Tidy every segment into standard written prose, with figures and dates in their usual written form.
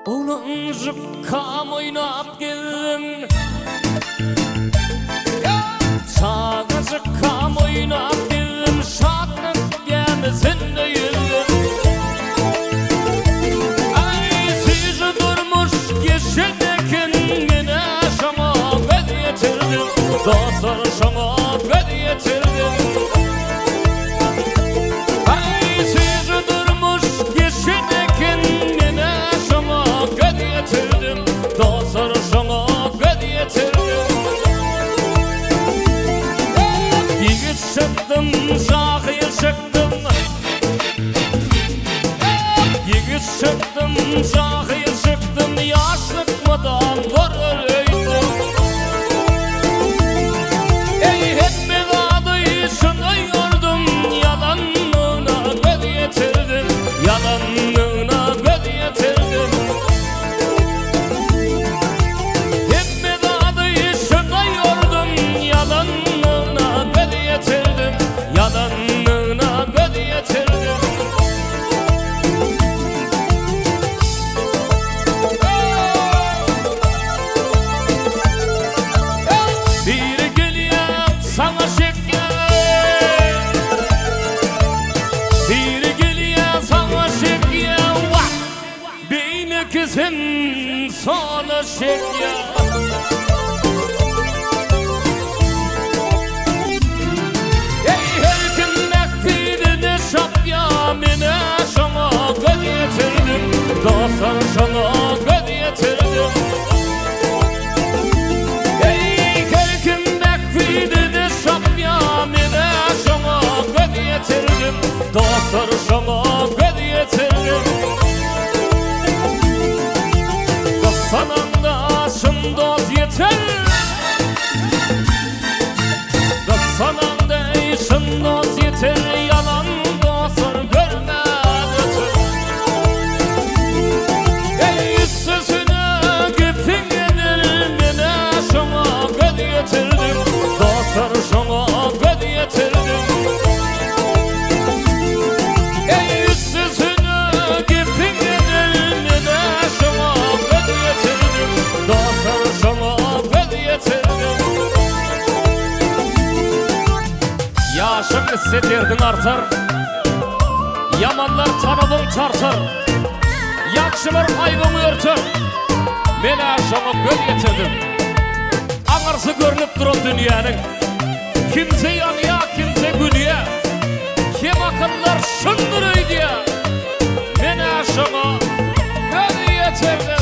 Oğlancık kam oynap geldim, çağacık kam oynap geldim, şadlık gemizinde yüzdüm. Ay sizi durmuş geçenekin yine şama göz yetirdim, dostlar şama göz yetirdim. Ay sizi durmuş geçenekin yine şama göz yetirdim, dostlar şama göz yetirdim. Yigit çıktım, şahil çıktım, yigit çıktım, şahil çıktım, yaşlıkmadan görülüydüm. Ey hep adı şunu yordum, yalanlığına göz yetirdim, yalanlığına göz yetirdim. Hep adı şunu yordum, yalanlığına göz yetirdim, yalanlığına göz yetirdim. Bir geliyor sana şeker, bir geliyor sana şeker, vah! Beyni kızın sana şeker. Ey her kim mekfidini şapya, mine şama göz yetirdim, dostlar şama göz yetirdim. Ey her kim mekfidini şapya, mine şama göz yetirdim, dostlar şama göz yetirdim. Sananda şın dost yeter, sananda şın dost yeter, yalan dostlar görmedi. Ey yüzsüzüne gipin gelir, mine şuna göz yetirdim, dostlar şuna göz yetirdim. Ey yüzsüzüne gipin gelir, mine şuna göz yetirdim, dostlar şuna göz yetirdim. Yaşın istedirdin artar, yamanlar tanıdın çartar, yakşılar aybını örtür, mene şuna göz yetirdim. Ağırsı görünüp durun dünyanın, kimse yanıya kimse gülüye, kim akıllar şındır öydüye, mene şuna göz yetirdim.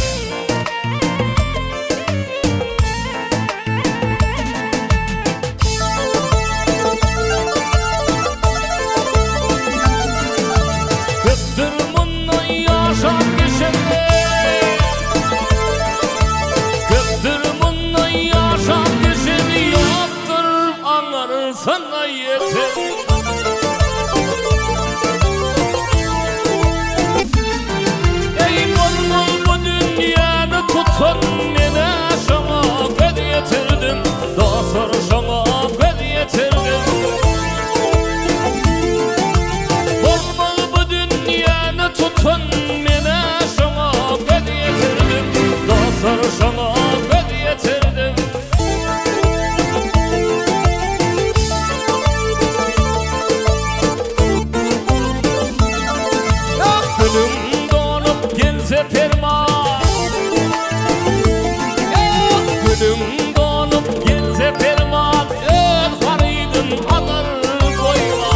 Sana yeter. Ey bol bol bu dünyanı tutun, mene şuna göz yetirdim, dostlar şuna göz yetirdim. Bol bol bu dünyanı tutun, mene şuna göz yetirdim, dostlar şuna göz yetirdim. Gülüm donup gelse ferman, gülüm donup gelse ferman, öl hariydin alır koyma.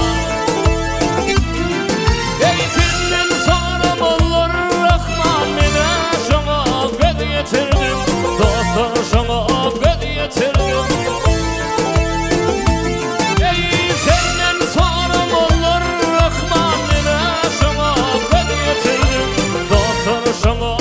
Ey senden sarım olur Rahman, mene şuna göz yetirdim, dostlar şuna göz yetirdim. Ey senden sarım olur Rahman, mene şuna göz yetirdim, dostlar şuna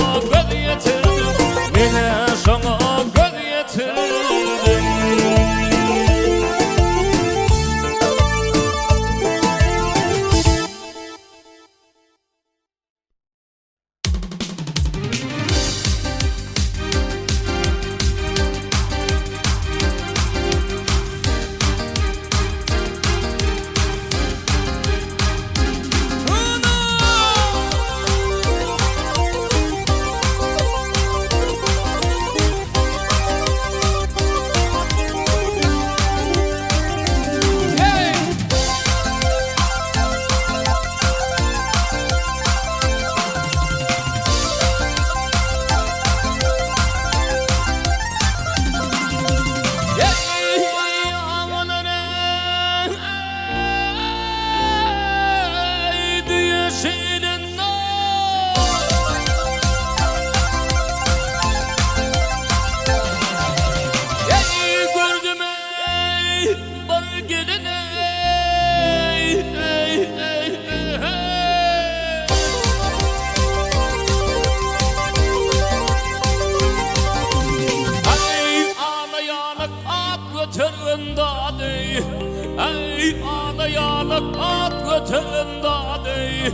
at götüren dadey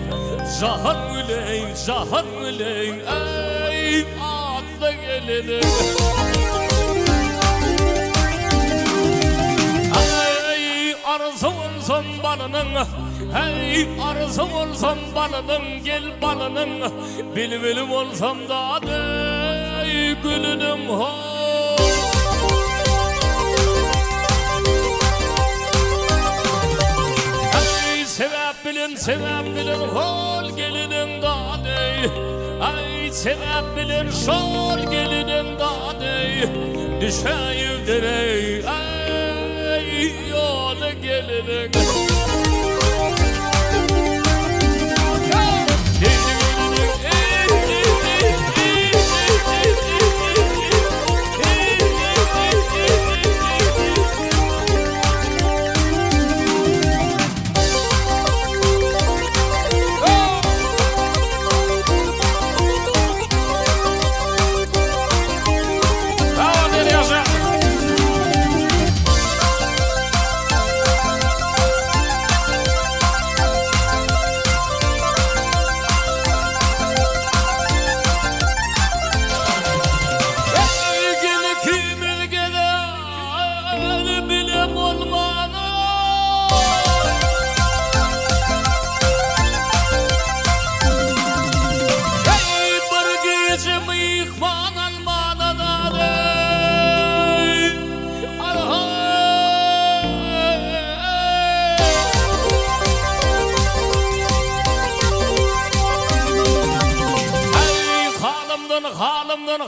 Cahan güleyin ey atla gelinim Ey arzu olsun balının Hey arzu olsun balının gel balının Bilbilim olsam dadey gülünüm ho Sebep bilin hol gelinin dadey Ay sebep bilin şol gelinin dadey Düşeyim direy ay yolu gelinin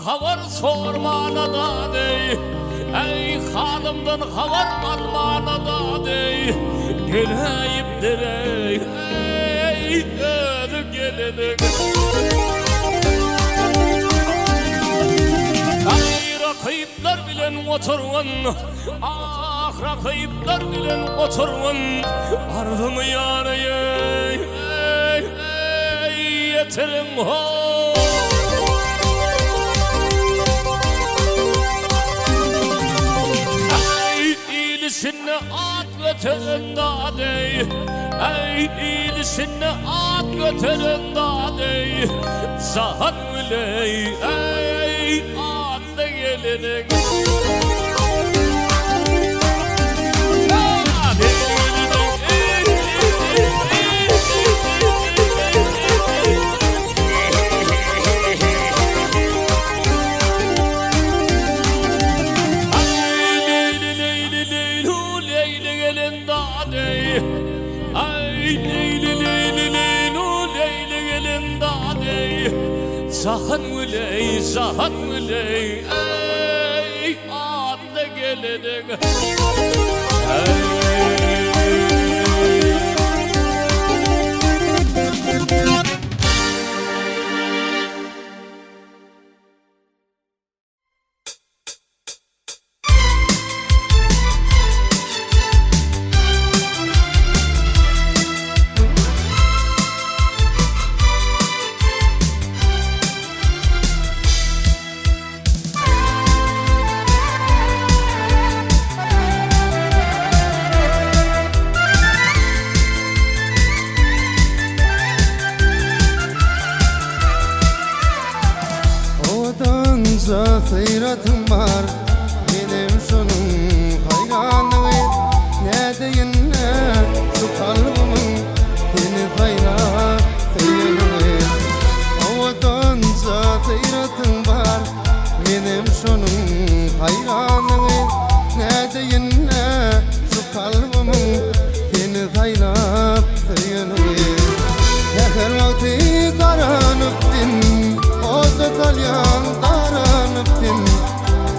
Havar sormana da dey Ey halımdan havar almana da dey Geleyip direy Ey ölü gelinik Ay rakipler bilen oturun Ah rakipler bilen oturun Ardımı yarayı Ey yetirin ho İlişinle at götürün dadey Ey ilişinle at götürün dadey Cahan üley ey atla gelinin Cahan üley ey atla gelinin Hayratım var benim sonum hayranım Ne deyin ne şu kalbimın seni hayran hayranım Havadan zat hayratım var benim sonum hayranım Ne deyin ne şu kalbimın seni hayran hayranım Her vakti karanıp din o da kalyan karanıptın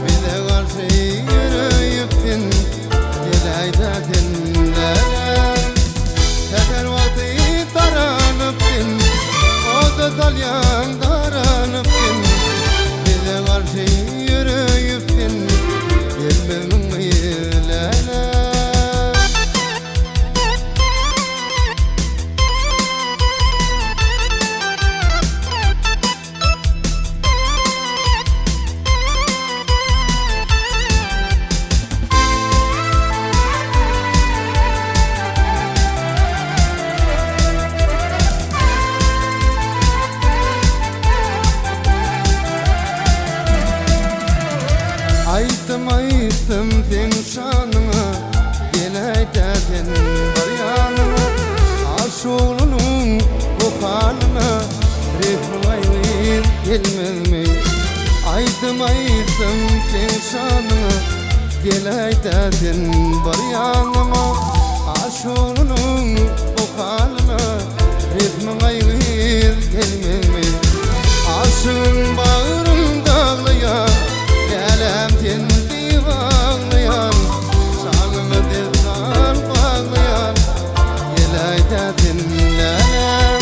bize karşı yürüyüptün dilayda dinler Her vakti karanıptın o da kalyan karanıptın bize karşı yürüyüptün gelmemin ilerler şanını Geleyden var yanına Aşoğlunun o halına Rehmayın gelmez mi? Aydım sen şanını Geleyden var yanına Aşoğlunun o halına Rehmayın gelmez mi? Aşığın bağrım dağlayan Gelem tendi bağlayan Şanımı devran bağlayan Gelayda dinlenem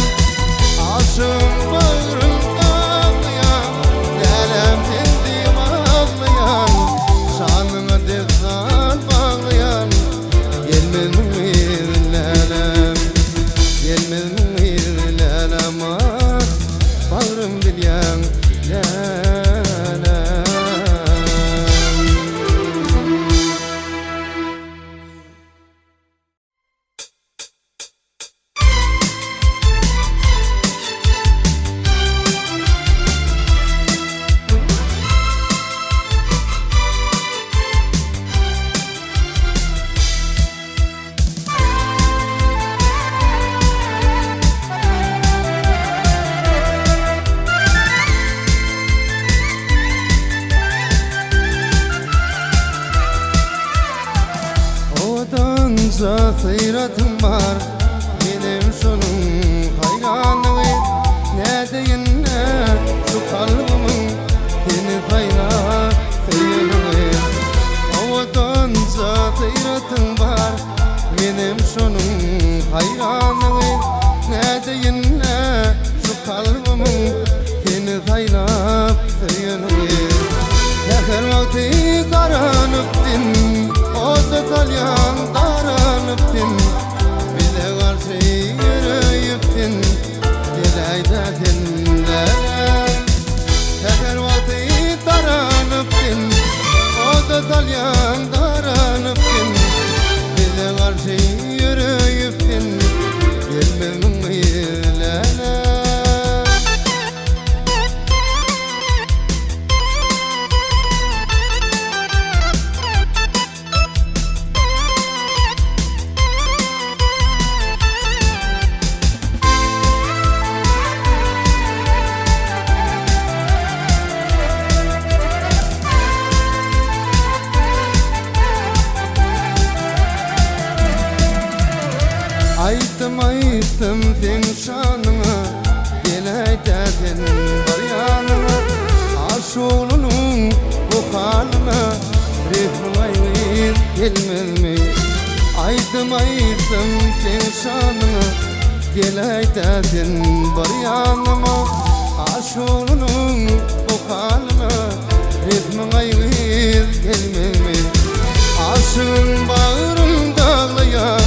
Aşığın bağrım dağlayan Gelem tendi bağlayan Şanımı devran bağlayan Gelmez mi dinlenem Gelmez mi dinlenem Bağrım bilyan yalan Zafiyatım var benim sonum hayranım Ne deyin ne şu kalbimin Seni hayra seviyorum Havadan zafiyatım var benim sonum hayranım Ne deyin ne şu kalbimin Seni hayra seviyorum Her vakti karanıp din O da kalyan daranıptın Bile karşı yürüyüptün Gelayda dinlenem Her vakti daranıptın O da kalyan daranıptın Bile karşı yürüyüptün Gelmem ilenem Aytım sen şanına Geleyden var yanına Aşoğlunun bu haline Rehmayın gelmez mi? Aytım sen şanına Geleyden var yanıma Aşoğlunun bu haline Rehmayın gelmez mi? Aşığın bağrım dağlayan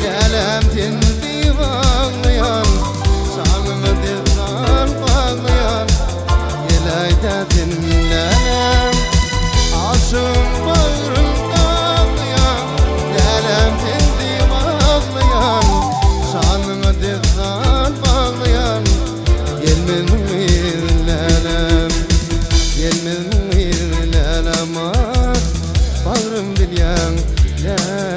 Gelem tendi bağlayan Şanımı devran bağlayan Gelayda dinlenem Aşığın bağrım dağlayan Gelem tendi bağlayan Şanımı devran bağlayan Gelmez mi dinlenem Gelmez mi dinlenem Bağrım bilyan yalan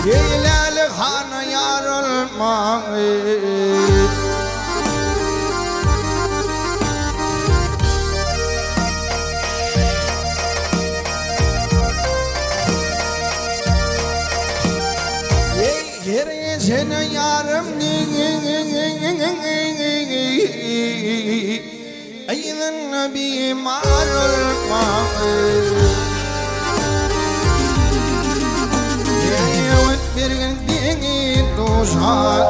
Hilal Han yarılmayız yarım Eyyden Nebi ma'al Yevut bir gün tuşak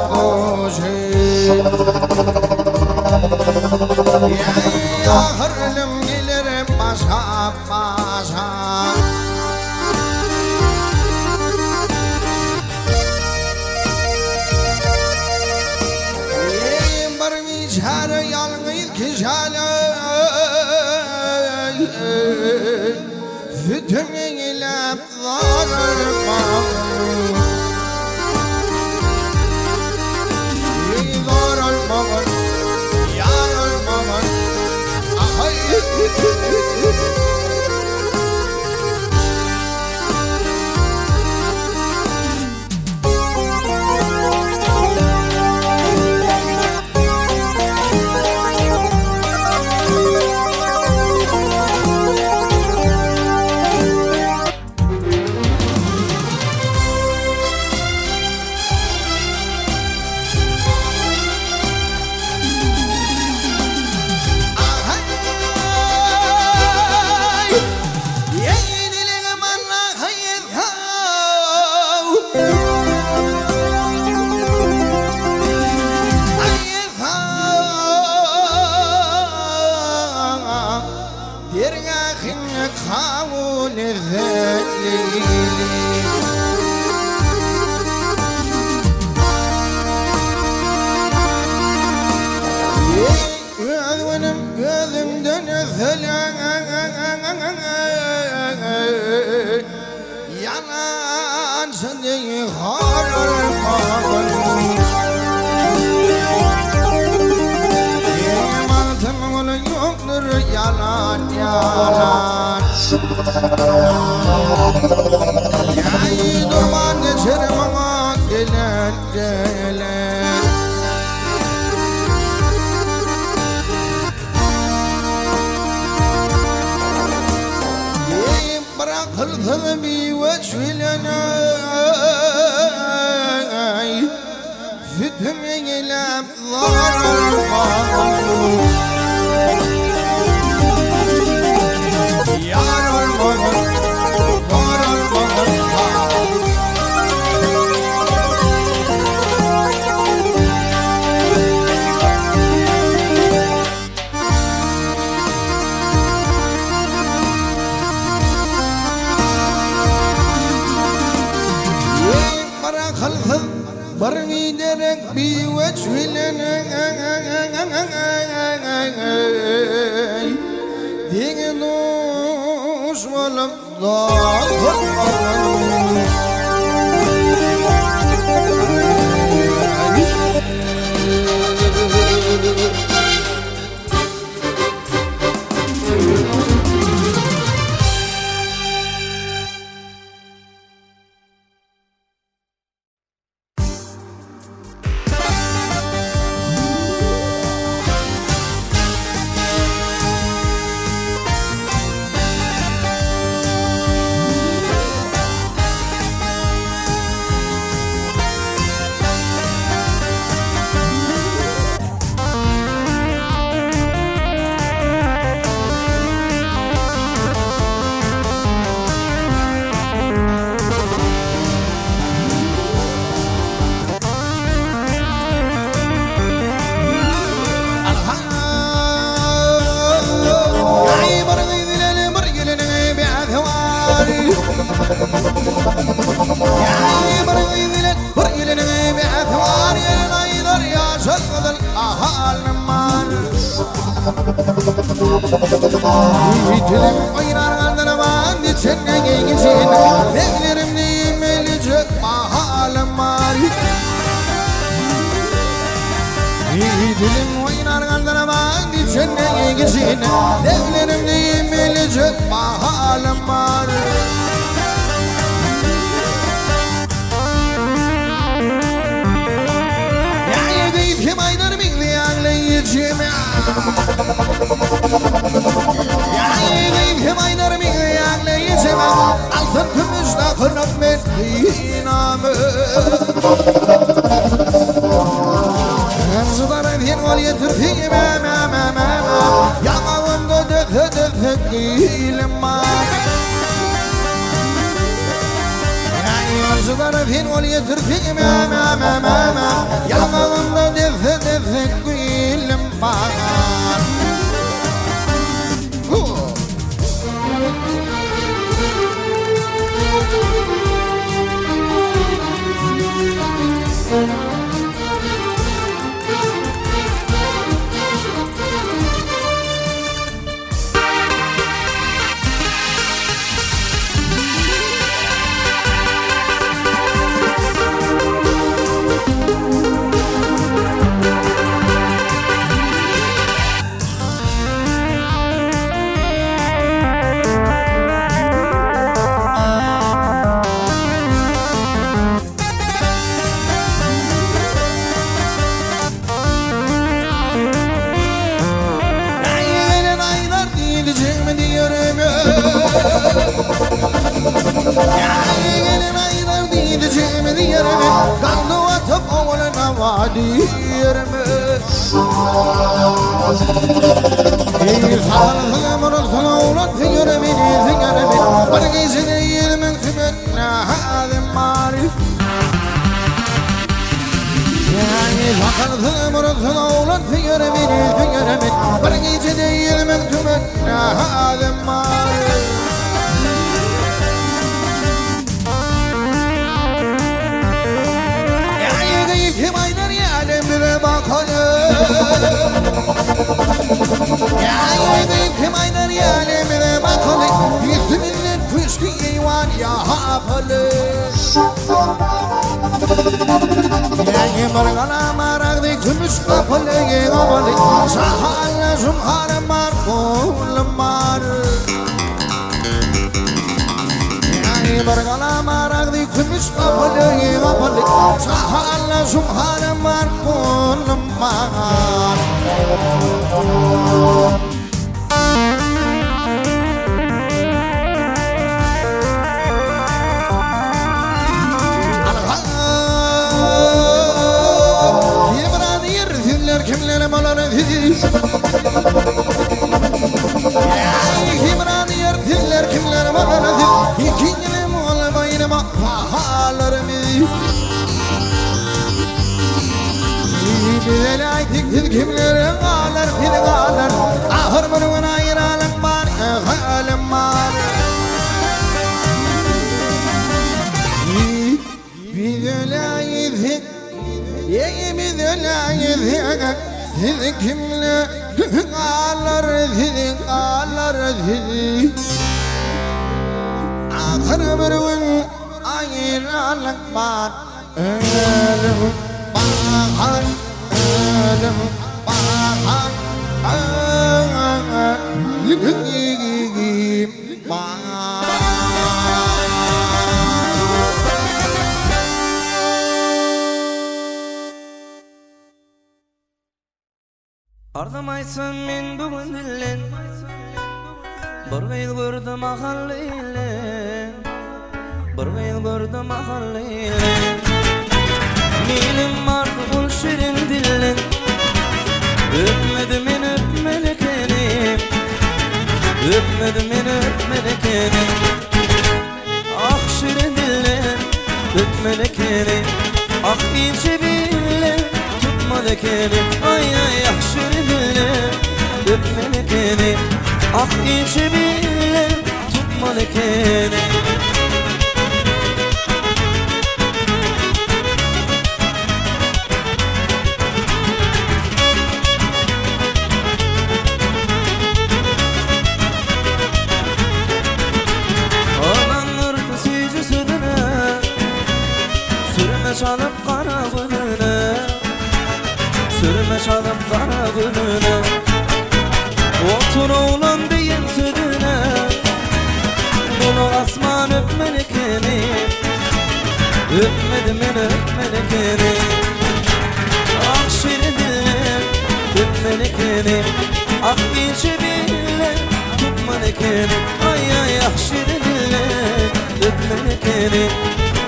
Ya hırlım gelir başa başa Barmiçhar yalgıyı kişale Fütüm ile zarma Yalan seni harman Yemanım onu yoktur yalan yalan Yayı durman geçerim ama gelen gelen Bırakıldı bir veçvilene Fütüm ile zarma Yar olmadı, var olmadı Bırakıldı barmi derek bir veçvilene Dini düşmanım Dilim oynar kaldırman içine giysin Beklerim diyeyim elicek mahalım var Dilim oynar kaldırman içine giysin Beklerim diyeyim elicek mahalım var Ya giyip kim aynar bekleyen leyicim Ya giyip aynar bekleyen leyicim Altın gümüşle kırnak verdiğin amı değilim var. Yazıları fin ol yetirdim yanağımda defek gülüm var. Gelin aylar diyeceğim diyerime kanlı atıp oğluna vadiyerime sağlığım orasına oğlan figürümini bir gecede yirmin tümenine halim marif sağlığım orasına oğlan figürümini bir gecede yirmin tümenine halim marif. Kim aylar yalemine bakalım Kim aylar yalemine bakalım İsminle kuşku eyvan yapalım Bargana maragdı gümüş kapalı Sahalla zumharım var kulum var Bargana maragdı gümüş kapalı Sahalla zumharım var kulum var Kimlere maları Kimran yertiller kimlere maları İkincili muhalle bayrama pahalarımı Güzel aydık kimlere ağlar filgalar Ahır burun ayıralım var halim var Güzel aydık Yeğimiz öyle sizi kimle ağlar sizi Ahır bir gün ayrılık var ölüm bahar ölüm bahar Ardamaysan men bugün dillen Bir gayl gördüm mahalleyle Bir gayl gördüm mahalleyle Milim vardı ol şirin dillen Öpmedi men öpmelekenim Öpmedi men öpmelekenim Ah şirin dillen öpmelekenim Ah ince billen Öpmelekenim ay ay ah şirin dillen Öpmelekenim Ah ince billen Tutmalekenim çalıp kara gülüne Sürme çalıp kara gülüne Otur oğlan deyin südüne Bunu asman öpmelekeni Öpmedim beni öpmelekeni Ah şirin dillim öpmelekeni Ah ince billim tutmalekeni Ay ay ah şirin dillim öpmelekeni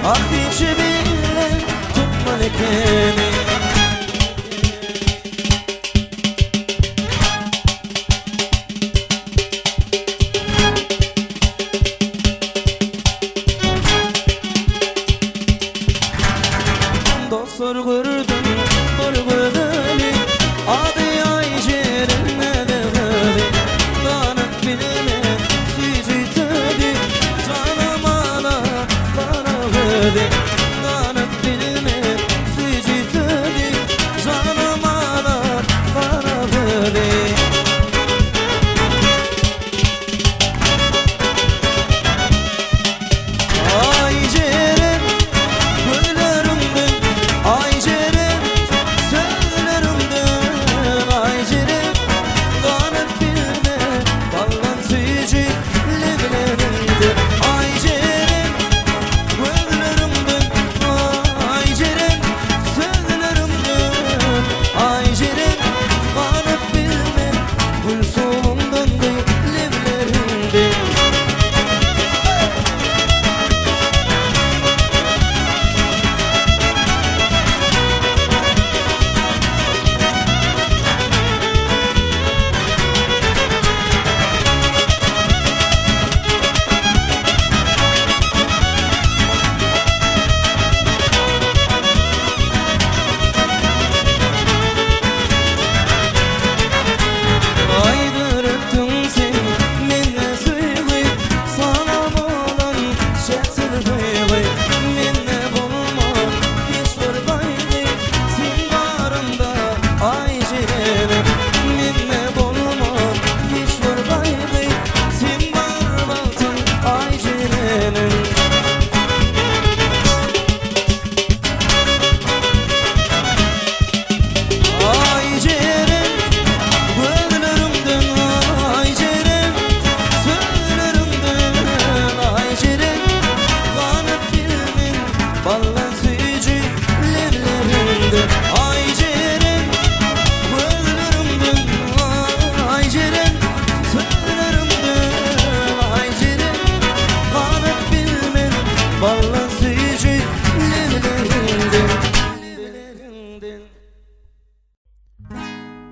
Ah ince billim tutmalekeni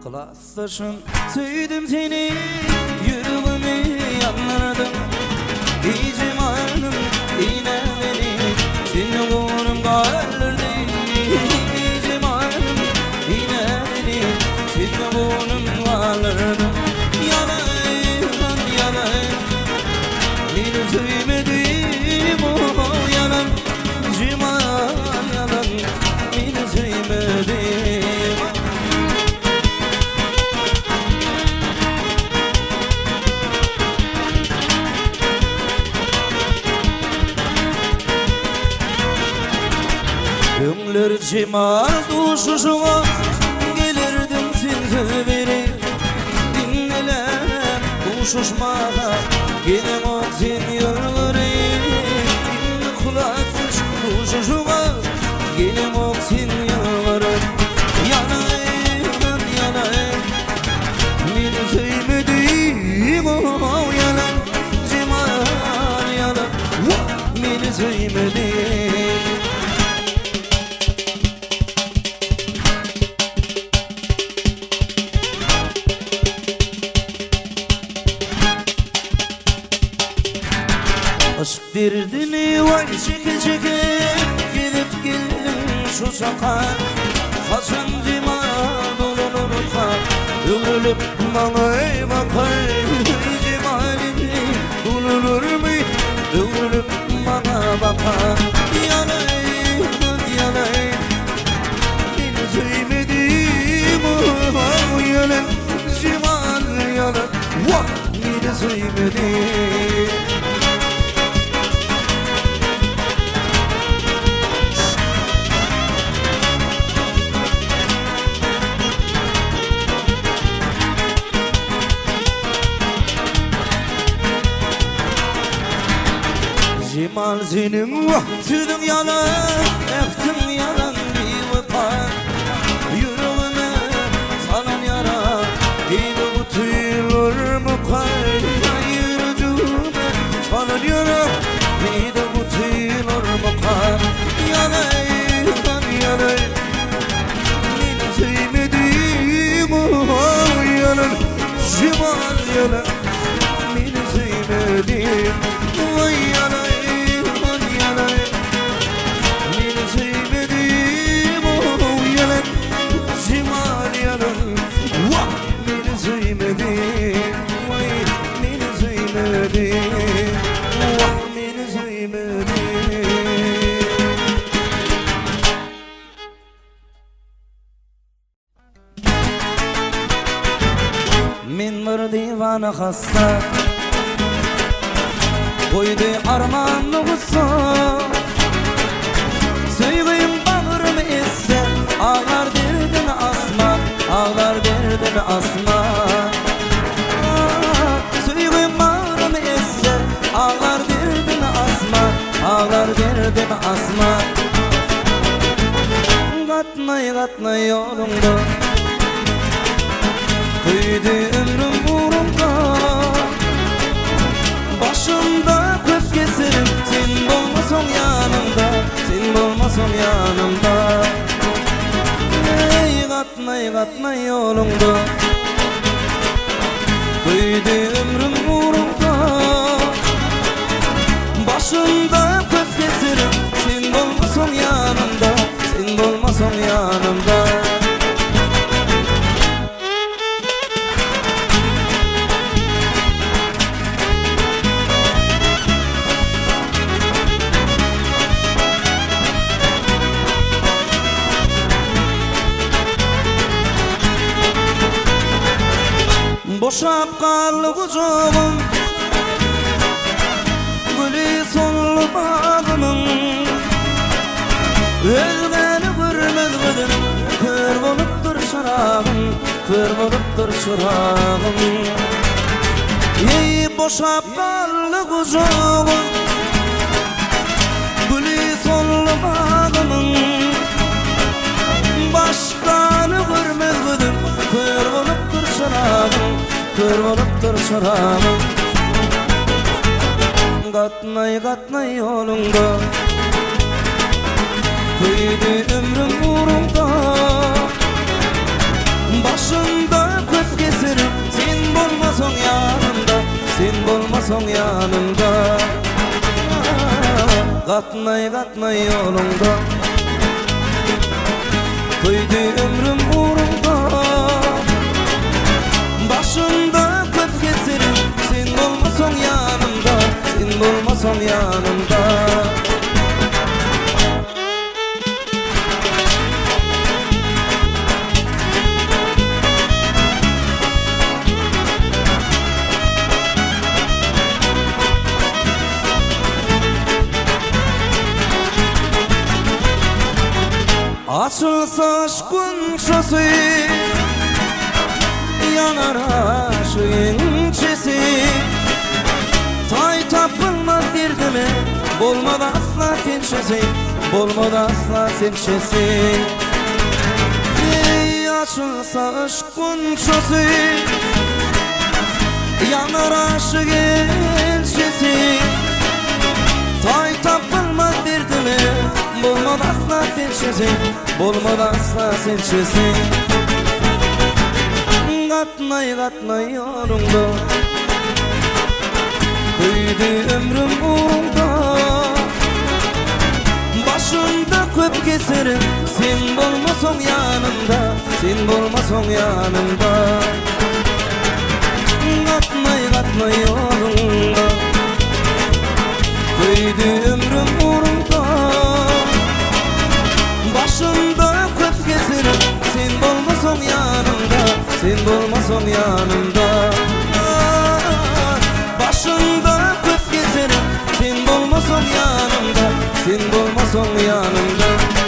Kılaslaşın söyledim seni, yüreğimi yanlardım. İcimanım yine beni, senin uğrun kalırdı. İcimanım yine beni, senin uğrun kalırdı. Yalan, yalan, beni sevmedim o yalan. Ciman yalan, beni sevmedim. Ömür cimal duşuşuma gelirdim sizi beri. Dinleler duşuşmağa gelem o sen yolları. Dinle kulakmış duşuşuma gelem o sen yolları. Yalan, yalan, beni sevmedim o yalan. Cimal yalan, beni sevmedim. Aşk derdini vay çeke çeke gidip geldim şu sokak. Hasan cimal olunur kal, ömrülüp bana bakar. Cimalini bulunur mu, ömrülüp bana bakar. Yalan, yalan, beni sevmedim o yalan. Cimal yalan, vah beni sevmedim. Cimal senin vaktinin yalan, eftin yalan bir vefa. Yüreğime salan yara, yine bu tüyler mu kar? Yüreğime salan yara, yine bu tüyler mu kar? Yalan, yalan, beni sevmedim o yalan. Cimal yalan, beni sevmedim o yalan. Men bir divana hasta, koydu armanı kussa. Söyleyeyim bağrımı esse, ağlar derdimi asma, ağlar derdimi asma. Söyleyeyim bağrımı esse, ağlar derdimi asma, ağlar derdimi asma. Katnay katnay yolumda, kıydı ömrüm uğrumda. Başımda köp keserim, sen olmasan yanımda, sen olmasan yanımda. Ey katnay katnay yolumda, kıydı ömrüm uğrumda. Başımda köp keserim, sen olmasan yanımda, sen olmasan yanımda. Boşap kallı kucağım, gülü sonlu bağımın. Ölgeni görmez gıdım, kör boluptur şarabım, kör boluptur şarabım. Ey boşap kallı kucağım, gülü sonlu bağımın. Başkanı görmez gıdım, kör boluptur şarabım, kör boluptur şarabım. Katnay katnay yolunda, kıydı ömrüm uğrumda. Başımda bolmasoň ýanymda. Gatnay gatnay ýolunda, köýdi ömrüm uğrunda. Başımda köp geçerim, sen bolmasoň ýanymda, sen bolmasoň ýanymda. Açılsa aşkın şosu, yanar aşığın çesi. Tay tapılmaz derdime, bolmadı asla tenşesi, bolmadı asla tenşesi. Ey açılsa aşkın şosu, yanar aşığın çesi. Tay tapılmaz derdime, bolmadı asla tenşesi, bolmadı asla tenşesi. Gatnay gatnay ýolunda, köýdi ömrüm uğrunda. Başımda köp keserim, sen bolmasoň ýanymda, sen bolmasoň ýanymda. Gatnay gatnay ýolunda, köýdi ömrüm uğrunda. Başımda köp keserim, sen bolmasoň ýanymda, sen bolmasoň ýanymda. Başımda köp keserim, sen bolmasoň ýanymda, sen bolmasoň ýanymda.